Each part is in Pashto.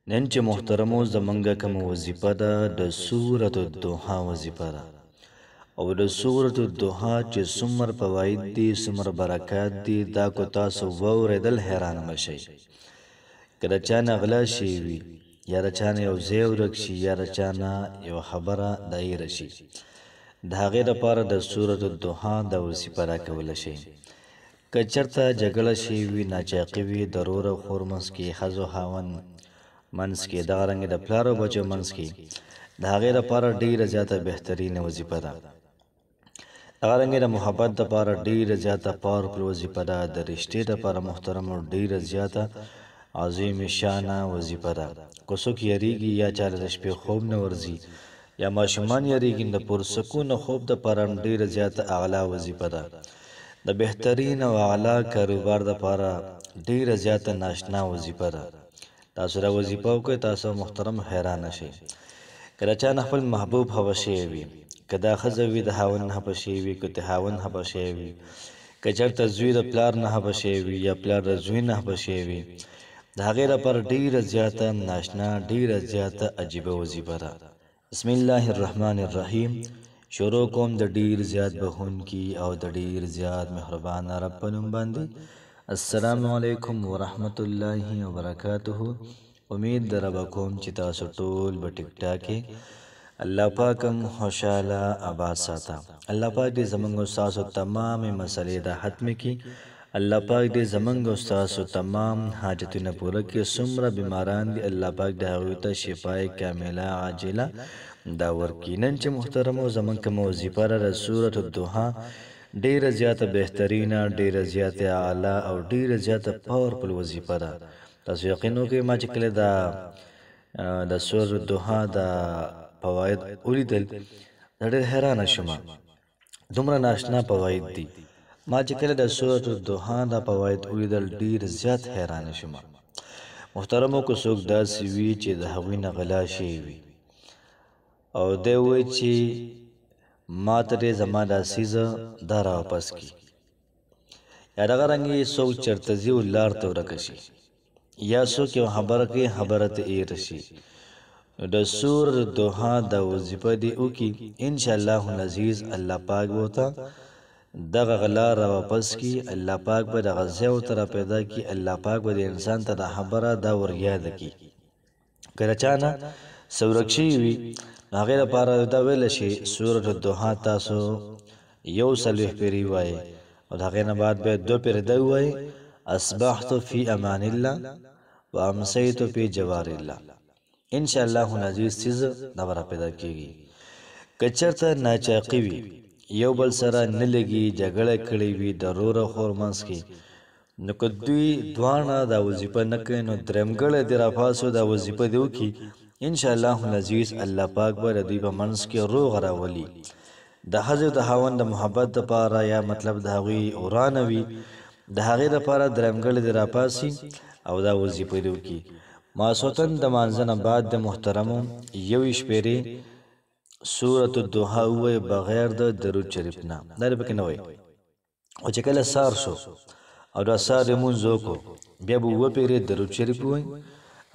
نن چې محترمو زمونږه کوم وظیفه ده د سورة الضحی وظیفه ده او د سورة الضحی چې څومره فواید دي څومره برکات دي دا کو تاسو واورېدل حیران مشئ که د چا نه غلا شوي وي یا د چا نه یو ځای ورک شي یا د چا نه یو خبره دایره شي د هغې دپاره د سورة الضحی د وظیفه راکولی شئ که چېرته جګړه شوې وي ناچاقي وي د رور او خور منځ کې ښځو خاوند منځ کې دغرنګې د پلار او بچو منځ کې د هغې دپاره ډېره زیاته بهترینه وظیفه ده دغرنګې د محبت دپاره ډېره زیاته پاورفل وظیفه ده د رشتې دپاره محترمو ډېره زیاته عظیم شانه وظیفه ده که څوک یریږي یا چاله د شپې خوب نه ورځي یا ماشومان یریږي د پرسکونه خوب دپاره هم ډېره زیاته اعلی وظیفه ده د بهترین او اعلی کاروبار دپاره ډېره زیاته ناشنا وظیفه ده تاسو را وظیفه وکړئ تاسو محترم حیرانه شئ که د چا نه خپل محبوب حبه شوی وي که دا ښځه وي د خاوند نه حبه شوی وي که د خاوند حبه شوی وي که چېرته زوی د پلار نه حبه شوی وي یا پلار د زوی نه حبه شوی وي د هغې لپاره ډېره زیاته ناشنا ډېره زیاته عجیبه وظیفه ده بسم الله الرحمن الرحیم شروع کوم د ډېر زیات بخونکي او د ډېر زیات مهربانه رب په نوم باندې السلام علیکم ورحمت الله وبرکاته امید در رب کوم چې تاسو ټول به ټیک ټاک الله پاکم خوشاله آباد ساته الله پاک دې زمونږ استاسو تمام مسلې د ختم کی الله پاک دې زمونږ استاسو تمام حاجتونه پوره کړي څومره بیماران دي الله پاک د هغوی ته شفای کامله عاجله دا ورکړي نن چې محترمو زمونږ کوم وظیفه ده د سورة الضحی ډېره زیاته بهترینه ډېره زیاته اعلی او ډېره زیاته پاورفل وظیفه ده تاسو یقین وکړئ ما چې کله د سورة الضحی د فواید ولیدل زه ډېر حیرانه شوم دومره ناشنا فواید دي ما چې کله د سورة الضحی د فواید ولیدل ډېر زیات حیرانه شوم محترمو که څوک داسې وي چې د هغوی نه غلا شوی وي او دی وایي چې ما ته دې زما دا څیزه دا راواپس کړي یا دغه رنګې څوک چېرته ځي او لار ته ورکه شي یا څوک یو خبره کوي خبره ته ایره شي نو د سورة الضحی دا وظیفه دې وکړي انشاءالله العزیز الله پاک به ورته دغه غلا راواپس کړي الله پاک به دغه ځای ورته راپیدا کړي الله پاک به د انسان ته دا خبره دا وریاده کړي که د چا نه څه ورک شوي وي نو هغې لپاره دا ویلی شي سورة الضحی تاسو 140 پیرې ووایئ او د هغې نه بعد بیا 2 پیرې دا ووایئ اصبحت فی امان الله و امسیت فی جوار الله انشاءالله العزیز څیز دا به راپیدا کېږي که چېرته ناچاقي وي یو بل سره نه لګي جګړه کړې وي د رور او خور منځ کې نو که دوی دواړه دا وظیفه نه کوي نو درېمګړی دې راپاسو دا وظیفه دې وکړي انشاءالله العزیز الله پاک به د دوی په منځ کې روغ راولي د ښځې د خاوند د محبت دپاره یا مطلب د هغوی ورانه وي د هغې دپاره درېمګړی دې راپاسي او دا وظیفه دې وکړي ماسوتن د مانځه نه بعد د محترمو 21 پیرې سورة الضحی ووایئ بغیر د درود شریف نه دا دې پکې نه وایي خو چې کله سار شو او دا سار لمونځ وکړو بیا به 2 پیرې درود شریف ووایي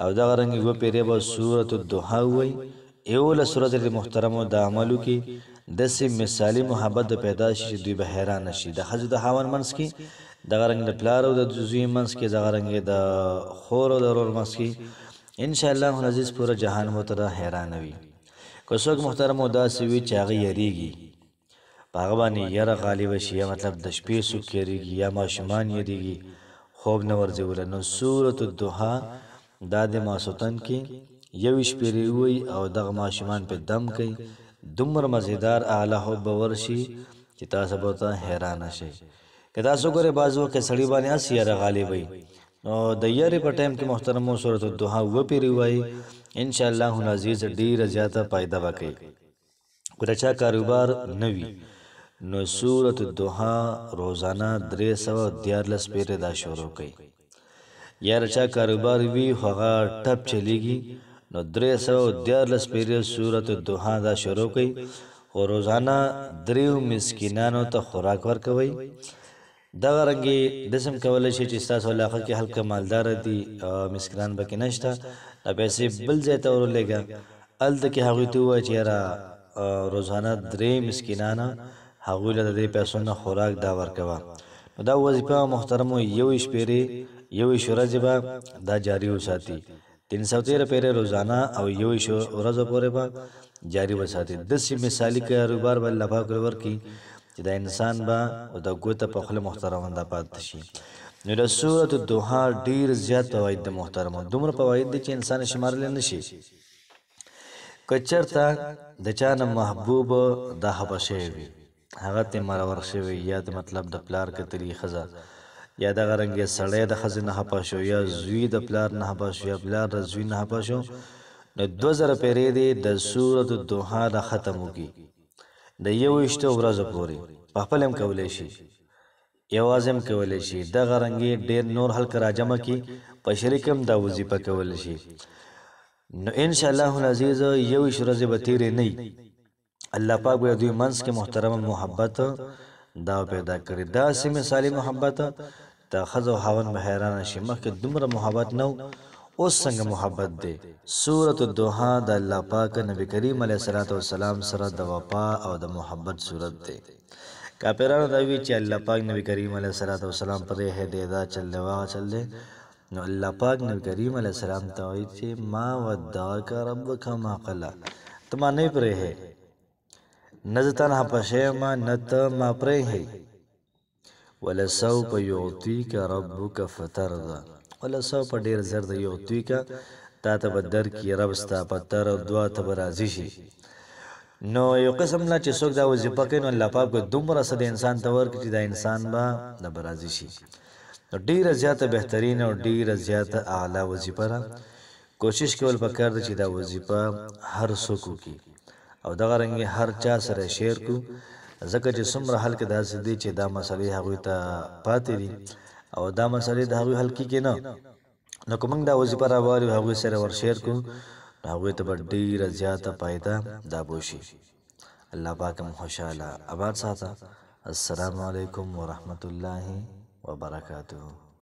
او دغه رنګې 2 پیرې به سورة الضحی ووایي 11 سورت محترمو د عملو کې داسې مثالي محبت د پیدا شي چې دوی به حیرانه شي د ښځې د خاوند منځ کې دغه رنګ د پلار او د زوی منځ کې دغه رنګ د خور او د ورور منځ کې انشاءالله العزیز پوره جهان ورته حیرانه وي که څوک محترمو داسې وي چې هغه یریږي په هغه باندې یره غالبه شي یا مطلب د شپې څوک یریږي یا ماشومان یریږي خوب نه ورځي وله نو سورة الضحی دا د ماسوتن کې 21 پیرې ووایي او دغه ماشومان پې دم کوي دومره مزیدار اعلی خوب به ورشي چې تاسو به ورته حیرانه شئ که تاسو ګورئ بعض وخت کې سړي باندې هسې یره غالبوي نو د یارې په ټایم کې محترمو سورة الضحی 2 پیرې ووایي انشاءالله العزیز ډېره زیاته فایده به کوي که د چا کاروبار نه وي نو سورة الضحی روزانه 314 پیرې دا شروع کوي یا د چا کاروبار وي خو هغه ټپ چلیږي نو 314 پیرې سورة الضحی دا شروع کوي خو روزانه 3 مسکینانو ته خوراک ورکوئ دغه رنګې داسې هم کولی شي چې ستاسو علاقه کې هلکه مالداره دي مسکینان پکې نشته دا پیسې بل ځای ته ورولېږه هلته کې هغوی ته ووایه چې یاره روزانه 3 مسکینانه هغوی له د دې پیسو نه خوراک دا ورکوه نو دا وظیفه محترمو 21 پیرې 21 ورځې به دا جاري وساتي 313 پیرې روزانه او 21 ورځو پورې به جاري وساتي داسې مثالي کاروبار به الله پاک ورکړي چې دا انسان به د ګوته په خوله محترمه دا پاتې شي نو د سورة الضحی ډېر زیات فواید د محترمو دومره فواید دي چې انسان شمارلی نه شي که چېرته د چا نه محبوب دا خفه شوی وي هغه ته مرور شوی یا د مطلب د پلار کتري ښځه یا دغه رنګې سړی د ښځې نه خفه شو یا زوی د پلار نه خفه شو یا پلار د زوی نه خفه شو نو 2000 پیرې دی د سورة الضحی دا ختم وکړي د 21 ورځو پورې په خپل هم کولی شي یوازې هم کولی شي دغه رنګې ډېر نور هلکه راجمع کړي په شریک هم دا وظیفه کولی شي نو انشاءالله العزیز 21 ورځې به تېرې نه وي الله پاک به دوی منځ کې محترمه محبت دا پیدا کړي داسې مثالي محبت د ښځه او خاوند به حیرانه شي مخکې دومره محبت نه اوس څنګه محبت دی سورة الضحی د الله پاک نبی کریم علیه الصلاة والسلام سره د وفا او د محبت صورت دی کافرانو دا وی چې الله پاک نبی کریم علیه الصلاة والسلام پر هدیه دا چل دی واغه چل دی نو الله پاک نبی کریم علیه السلام ته وایي چې ما ودعک ربک ما قلا ته ما نه پرې نه زه تنها پشه ما نه ته ما پرې ولسوف یعطیک ربک فترضی ولسوف ډېر زر د یعطیک تا ته به درکړي رب ستا په تر دعا ته به راضي شي نو یو قسم نه چې څوک دا وظیفه کوي نو الله پاک به دومره څه د انسان ته ورکړي چې دا انسان به د به راضي شي نو ډېره زیاته بهترین او ډېره زیاته اعلی وظیفه ده کوشش کول پکار ده چې دا وظیفه هر څوک وکړي او دغه رنګې هر چا سره شیر کو ځکه چې څومره خلک داسې دي چې دا مسلې هغوی ته پاتې دي او دا مسلې د هغوی حل کېږي نه نو که موږ دا وظیفه راوالو هغوی سره ورشیر کړو نو هغوی ته به ډېره زیاته فایده دا بوشي الله پاک هم خوشحاله آباد ساته السلام علیکم ورحمت الله وبرکاته